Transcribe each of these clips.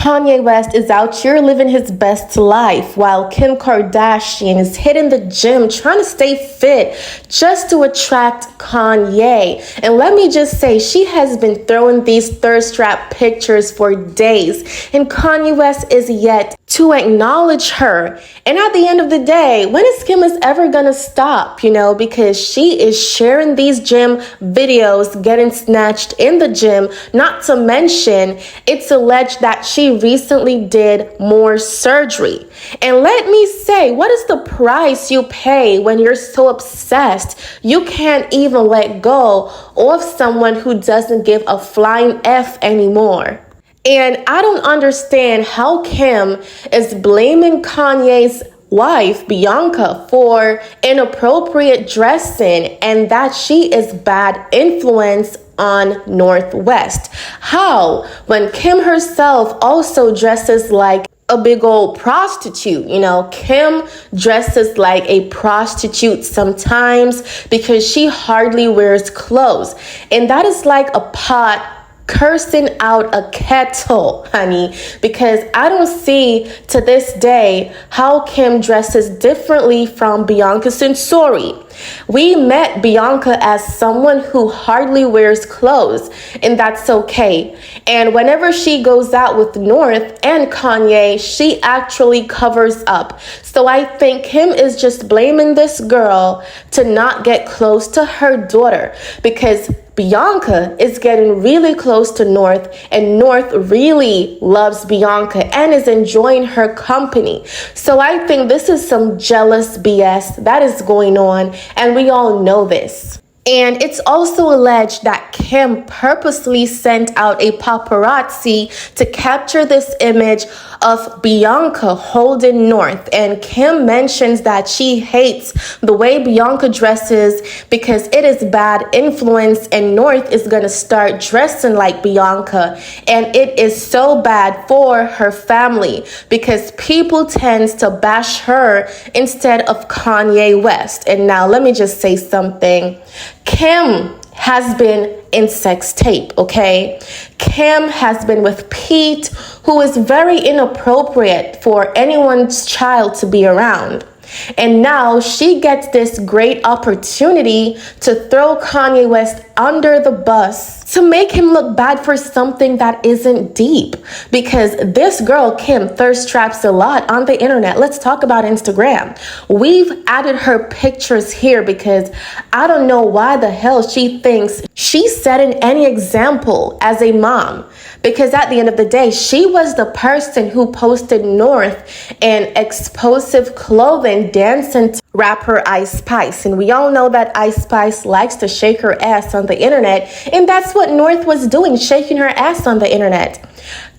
Kanye West is out here living his best life while Kim Kardashian is hitting the gym trying to stay fit just to attract Kanye. And let me just say, she has been throwing these thirst trap pictures for days, and Kanye West is yet to acknowledge her. And at the end of the day, when is Kim ever gonna stop, because she is sharing these gym videos, getting snatched in the gym. Not to mention, it's alleged that she recently did more surgery. And let me say, what is the price you pay when you're so obsessed you can't even let go of someone who doesn't give a flying F anymore? And I don't understand how Kim is blaming Kanye's wife, Bianca, for inappropriate dressing and that she is bad influence on North West. How? When Kim herself also dresses like a big old prostitute. Kim dresses like a prostitute sometimes because she hardly wears clothes. And that is like a pot cursing out a kettle, honey, because I don't see to this day how Kim dresses differently from Bianca Censori. We met Bianca as someone who hardly wears clothes, and that's okay. And whenever she goes out with North and Kanye, she actually covers up. So I think Kim is just blaming this girl to not get close to her daughter, because Bianca is getting really close to North, and North really loves Bianca and is enjoying her company. So I think this is some jealous BS that is going on, and we all know this. And it's also alleged that Kim purposely sent out a paparazzi to capture this image of Bianca holding North. And Kim mentions that she hates the way Bianca dresses because it is bad influence, and North is going to start dressing like Bianca. And it is so bad for her family because people tend to bash her instead of Kanye West. And now let me just say something. Kim has been in sex tape, okay? Kim has been with Pete, who is very inappropriate for anyone's child to be around. And now she gets this great opportunity to throw Kanye West under the bus to make him look bad for something that isn't deep. Because this girl, Kim, thirst traps a lot on the internet. Let's talk about Instagram. We've added her pictures here because I don't know why the hell she thinks she's setting any example as a mom. Because at the end of the day, she was the person who posted North in explosive clothing dancing to rapper Ice Spice. And we all know that Ice Spice likes to shake her ass on the internet. And that's what North was doing, shaking her ass on the internet.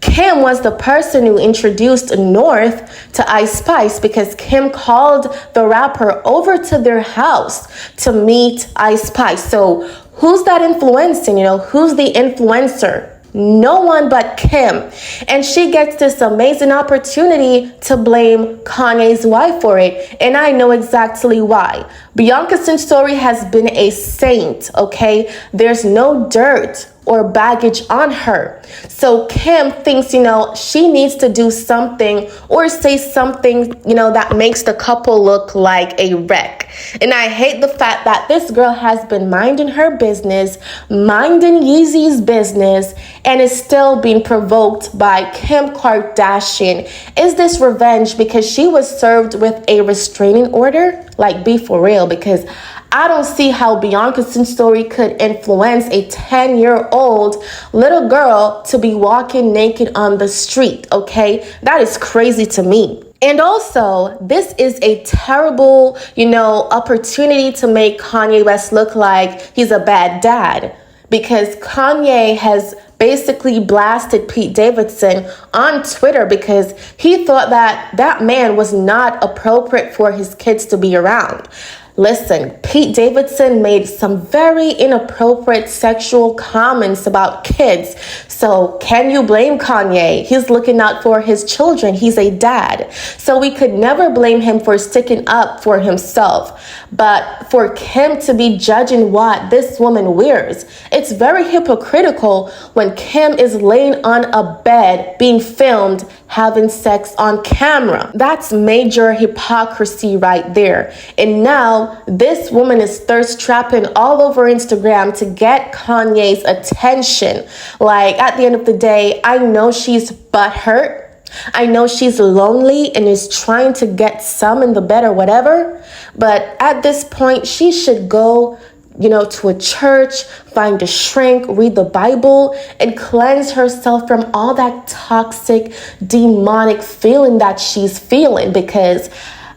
Kim was the person who introduced North to Ice Spice because Kim called the rapper over to their house to meet Ice Spice. So who's that influencing? Who's the influencer? No one but Kim. And she gets this amazing opportunity to blame Kanye's wife for it. And I know exactly why. Bianca Censori has been a saint, okay? There's no dirt or baggage on her. So Kim thinks, she needs to do something or say something, that makes the couple look like a wreck. And I hate the fact that this girl has been minding her business, minding Yeezy's business, and is still being provoked by Kim Kardashian. Is this revenge because she was served with a restraining order? Like, be for real, because I don't see how Bianca Censori could influence a 10-year-old little girl to be walking naked on the street, okay? That is crazy to me. And also, this is a terrible, opportunity to make Kanye West look like he's a bad dad, because Kanye has basically blasted Pete Davidson on Twitter because he thought that man was not appropriate for his kids to be around. Listen, Pete Davidson made some very inappropriate sexual comments about kids. So can you blame Kanye? He's looking out for his children. He's a dad. So we could never blame him for sticking up for himself. But for Kim to be judging what this woman wears, it's very hypocritical when Kim is laying on a bed being filmed having sex on camera. That's major hypocrisy right there. And now this woman is thirst trapping all over Instagram to get Kanye's attention. Like, at the end of the day, I know she's butthurt. I know she's lonely and is trying to get some in the bed or whatever. But at this point, she should go to a church, find a shrink, read the Bible, and cleanse herself from all that toxic, demonic feeling that she's feeling. Because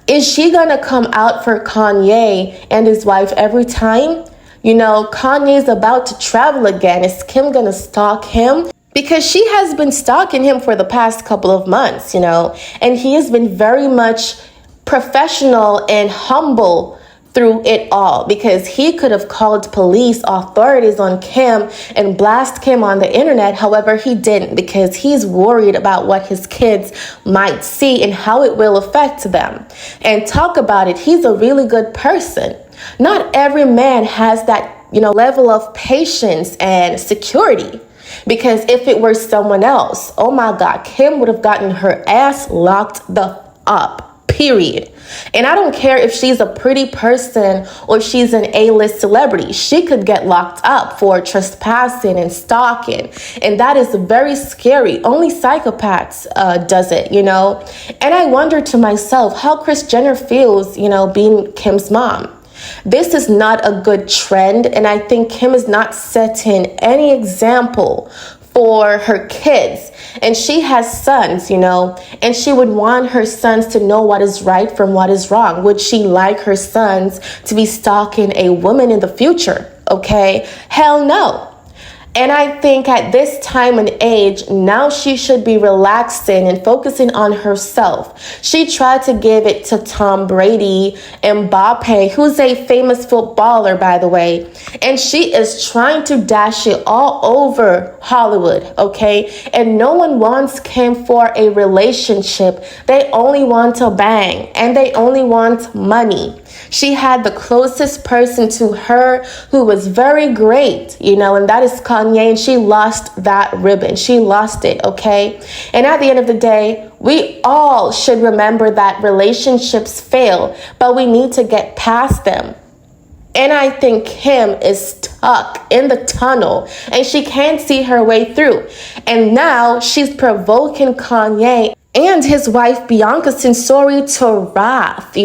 is she gonna come out for Kanye and his wife every time? Kanye's about to travel again. Is Kim gonna stalk him? Because she has been stalking him for the past couple of months, and he has been very much professional and humble through it all, because he could have called police authorities on Kim and blast Kim on the internet. However, he didn't, because he's worried about what his kids might see and how it will affect them. And talk about it, he's a really good person. Not every man has that, level of patience and security. Because if it were someone else, oh my God, Kim would have gotten her ass locked the up, period. And I don't care if she's a pretty person or she's an A-list celebrity. She could get locked up for trespassing and stalking. And that is very scary. Only psychopaths does it, And I wonder to myself how Kris Jenner feels, being Kim's mom. This is not a good trend, and I think Kim is not setting any example for her kids. And she has sons, and she would want her sons to know what is right from what is wrong. Would she like her sons to be stalking a woman in the future? Okay, hell no. And I think at this time and age, now she should be relaxing and focusing on herself. She tried to give it to Tom Brady and Mbappe, who's a famous footballer, by the way. And she is trying to dash it all over Hollywood, okay? And no one wants Kim for a relationship. They only want to bang, and they only want money. She had the closest person to her who was very great, and that is Kanye, and she lost that ribbon. She lost it, okay? And at the end of the day, we all should remember that relationships fail, but we need to get past them. And I think Kim is stuck in the tunnel and she can't see her way through. And now she's provoking Kanye and his wife Bianca Censori to wrath.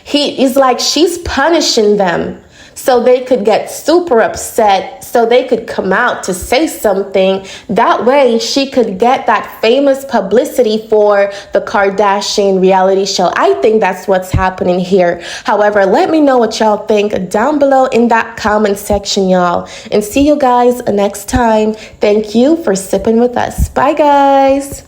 He's like, she's punishing them so they could get super upset, so they could come out to say something. That way she could get that famous publicity for the Kardashian reality show. I think that's what's happening here. However, let me know what y'all think down below in that comment section, y'all. And see you guys next time. Thank you for sipping with us. Bye, guys.